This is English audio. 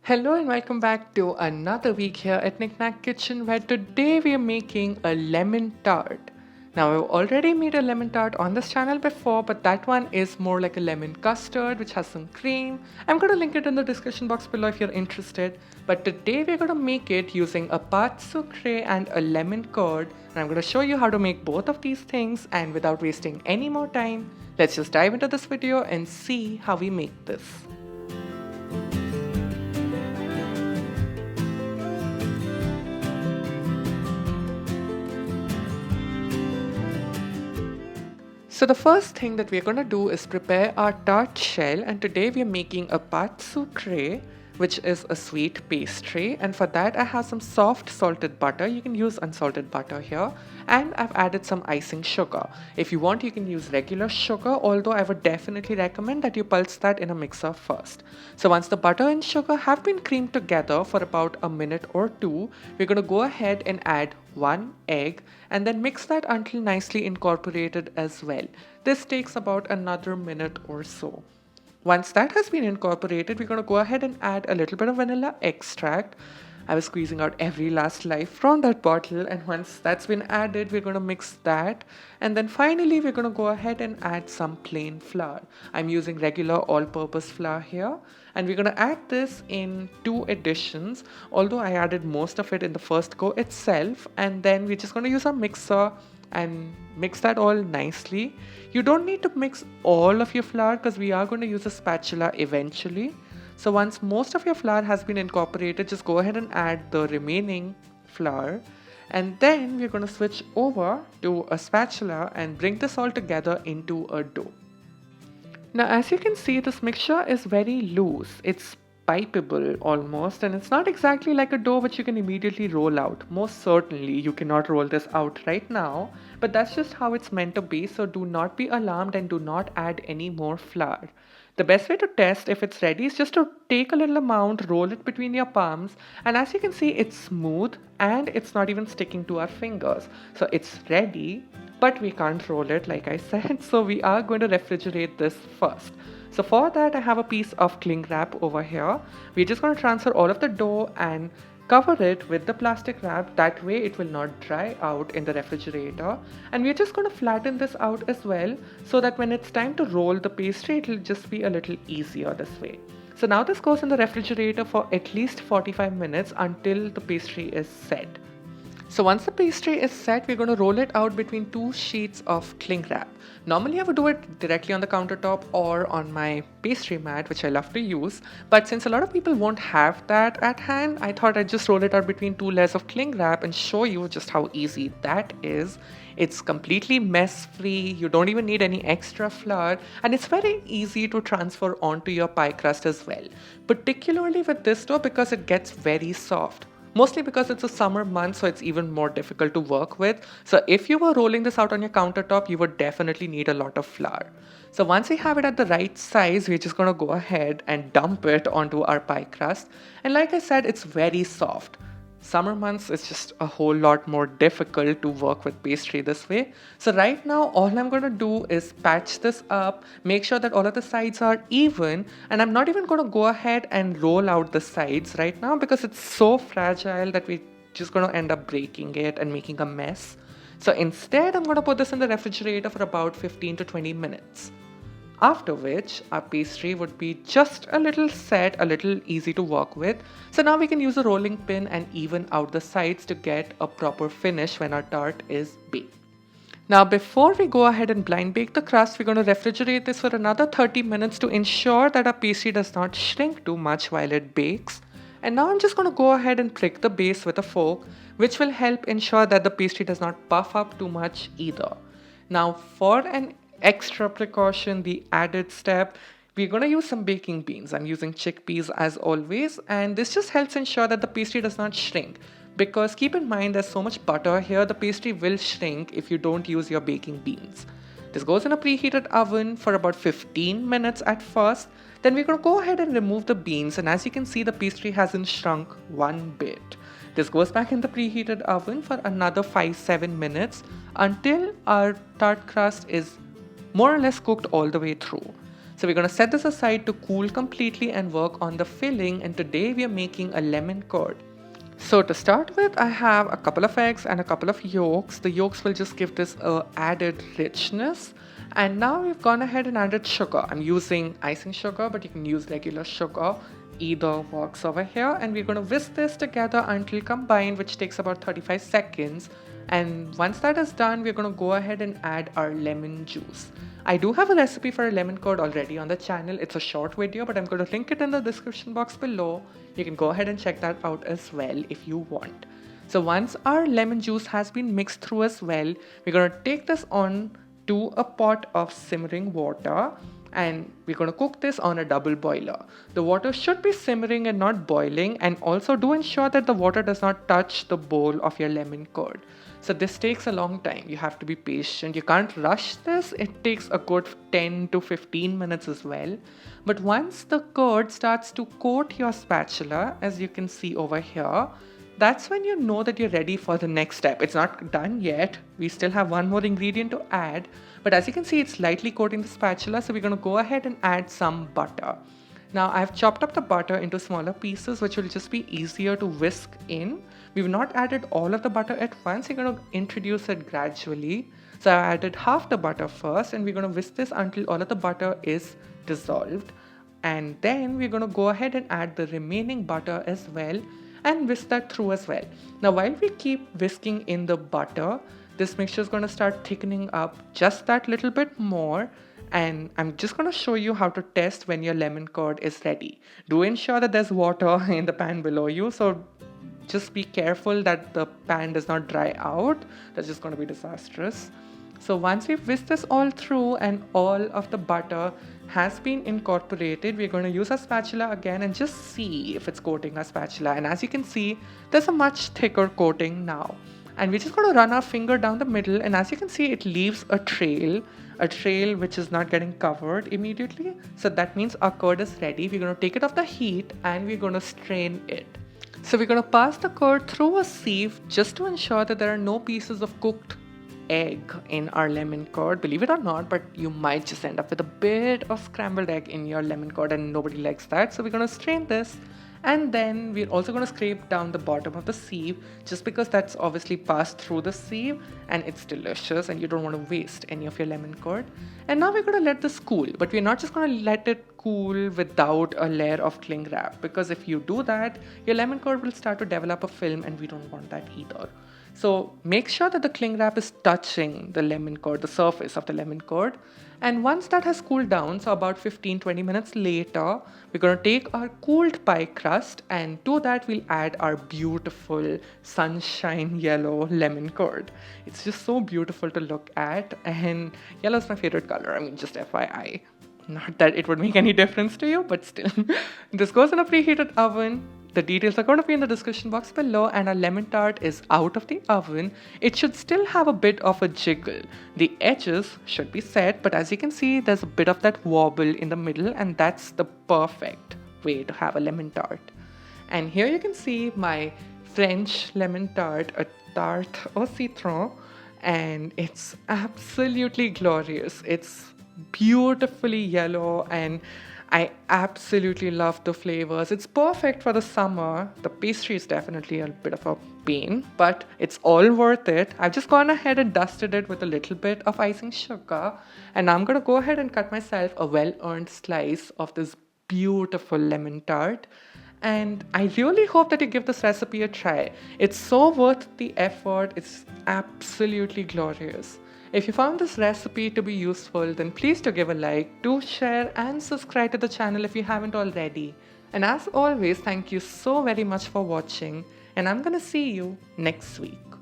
Hello and welcome back to another week here at Knack Kitchen, where today we are making a lemon tart. Now I've already made a lemon tart on this channel before, but that one is more like a lemon custard which has some cream. I'm going to link it in the description box below if you're interested. But today we're going to make it using a Pate Sucrée and a lemon curd. And I'm going to show you how to make both of these things, and without wasting any more time, let's just dive into this video and see how we make this. So the first thing that we're going to do is prepare our tart shell, and today we are making a pate sucrée, which is a sweet pastry, and for that I have some soft salted butter. You can use unsalted butter here, and I've added some icing sugar. If you want, you can use regular sugar, although I would definitely recommend that you pulse that in a mixer first. So once the butter and sugar have been creamed together for about a minute or two, we're going to go ahead and add one egg and then mix that until nicely incorporated as well. This takes about another minute or so. Once that has been incorporated, we're going to go ahead and add a little bit of vanilla extract. I was squeezing out every last life from that bottle, and once that's been added, we're going to mix that. And then finally, we're going to go ahead and add some plain flour. I'm using regular all-purpose flour here, and we're going to add this in two additions, although I added most of it in the first go itself. And then we're just going to use our mixer and mix that all nicely. You don't need to mix all of your flour because we are going to use a spatula eventually. So once most of your flour has been incorporated, just go ahead and add the remaining flour, and then we're going to switch over to a spatula and bring this all together into a dough. Now as you can see, this mixture is very loose. It's pipeable almost, and it's not exactly like a dough which you can immediately roll out. Most certainly you cannot roll this out right now, but that's just how it's meant to be, so do not be alarmed and do not add any more flour. The best way to test if it's ready is just to take a little amount, roll it between your palms, and as you can see, it's smooth and it's not even sticking to our fingers. So it's ready, but we can't roll it like I said, so we are going to refrigerate this first. So for that, I have a piece of cling wrap over here. We're just going to transfer all of the dough and cover it with the plastic wrap. That way it will not dry out in the refrigerator. And we're just going to flatten this out as well, so that when it's time to roll the pastry, it will just be a little easier this way. So now this goes in the refrigerator for at least 45 minutes until the pastry is set. So once the pastry is set, we're going to roll it out between two sheets of cling wrap. Normally I would do it directly on the countertop or on my pastry mat, which I love to use. But since a lot of people won't have that at hand, I thought I'd just roll it out between two layers of cling wrap and show you just how easy that is. It's completely mess free, you don't even need any extra flour, and it's very easy to transfer onto your pie crust as well. Particularly with this dough because it gets very soft. Mostly because it's a summer month, so it's even more difficult to work with. So if you were rolling this out on your countertop, you would definitely need a lot of flour. So once we have it at the right size, we're just going to go ahead and dump it onto our pie crust. And like I said, it's very soft. Summer months is just a whole lot more difficult to work with pastry this way. So right now, all I'm going to do is patch this up, make sure that all of the sides are even, and I'm not even going to go ahead and roll out the sides right now because it's so fragile that we're just going to end up breaking it and making a mess. So instead, I'm going to put this in the refrigerator for about 15 to 20 minutes. After which, our pastry would be just a little set, a little easy to work with. So now we can use a rolling pin and even out the sides to get a proper finish when our tart is baked. Now before we go ahead and blind bake the crust, we're going to refrigerate this for another 30 minutes to ensure that our pastry does not shrink too much while it bakes. And now I'm just going to go ahead and prick the base with a fork, which will help ensure that the pastry does not puff up too much either. Now for an extra precaution, the added step, we're going to use some baking beans. I'm using chickpeas as always, and this just helps ensure that the pastry does not shrink, because keep in mind there's so much butter here, the pastry will shrink if you don't use your baking beans. This goes in a preheated oven for about 15 minutes at first. Then we're going to go ahead and remove the beans, and as you can see, the pastry hasn't shrunk one bit. This goes back in the preheated oven for another 5-7 minutes until our tart crust is more or less cooked all the way through. So we're going to set this aside to cool completely and work on the filling, and today we are making a lemon curd. So to start with, I have a couple of eggs and a couple of yolks. The yolks will just give this added richness. And now we've gone ahead and added sugar. I'm using icing sugar, but you can use regular sugar. Either works over here. And we're going to whisk this together until combined, which takes about 35 seconds. And once that is done, we're going to go ahead and add our lemon juice. I do have a recipe for a lemon curd already on the channel. It's a short video, but I'm going to link it in the description box below. You can go ahead and check that out as well if you want. So once our lemon juice has been mixed through as well, we're going to take this on to a pot of simmering water, and we're going to cook this on a double boiler. The water should be simmering and not boiling, and also do ensure that the water does not touch the bowl of your lemon curd. So this takes a long time. You have to be patient. You can't rush this. It takes a good 10 to 15 minutes as well. But once the curd starts to coat your spatula, as you can see over here, that's when you know that you're ready for the next step. It's not done yet. We still have one more ingredient to add. But as you can see, it's lightly coating the spatula. So we're going to go ahead and add some butter. Now I've chopped up the butter into smaller pieces, which will just be easier to whisk in. We've not added all of the butter at once. You're going to introduce it gradually. So I added half the butter first, and we're going to whisk this until all of the butter is dissolved. And then we're going to go ahead and add the remaining butter as well and whisk that through as well. Now while we keep whisking in the butter, this mixture is going to start thickening up just that little bit more. And I'm just going to show you how to test when your lemon curd is ready. Do ensure that there's water in the pan below you. So just be careful that the pan does not dry out. That's just going to be disastrous. So once we've whisked this all through and all of the butter has been incorporated, we're going to use our spatula again and just see if it's coating our spatula. And as you can see, there's a much thicker coating now. And we're just going to run our finger down the middle, and as you can see, it leaves a trail which is not getting covered immediately. So that means our curd is ready. We're going to take it off the heat and we're going to strain it. So we're going to pass the curd through a sieve just to ensure that there are no pieces of cooked egg in our lemon curd. Believe it or not, but you might just end up with a bit of scrambled egg in your lemon curd, and nobody likes that. So we're going to strain this. And then we're also going to scrape down the bottom of the sieve, just because that's obviously passed through the sieve and it's delicious and you don't want to waste any of your lemon curd. And now we're going to let this cool, but we're not just going to let it cool without a layer of cling wrap, because if you do that, your lemon curd will start to develop a film, and we don't want that either. So make sure that the cling wrap is touching the lemon curd, the surface of the lemon curd. And once that has cooled down, so about 15-20 minutes later, we're going to take our cooled pie crust, and to that we'll add our beautiful sunshine yellow lemon curd. It's just so beautiful to look at, and yellow is my favorite color. I mean, just FYI. Not that it would make any difference to you, but still. This goes in a preheated oven. The details are going to be in the description box below, and our lemon tart is out of the oven. It should still have a bit of a jiggle. The edges should be set, but as you can see, there's a bit of that wobble in the middle, and that's the perfect way to have a lemon tart. And here you can see my French lemon tart, a Tarte au Citron, and it's absolutely glorious. It's beautifully yellow, and I absolutely love the flavors. It's perfect for the summer. The pastry is definitely a bit of a pain, but it's all worth it. I've just gone ahead and dusted it with a little bit of icing sugar, and I'm going to go ahead and cut myself a well-earned slice of this beautiful lemon tart. And I really hope that you give this recipe a try. It's so worth the effort. It's absolutely glorious. If you found this recipe to be useful, then please do give a like, do share and subscribe to the channel if you haven't already. And as always, thank you so very much for watching, and I'm gonna see you next week.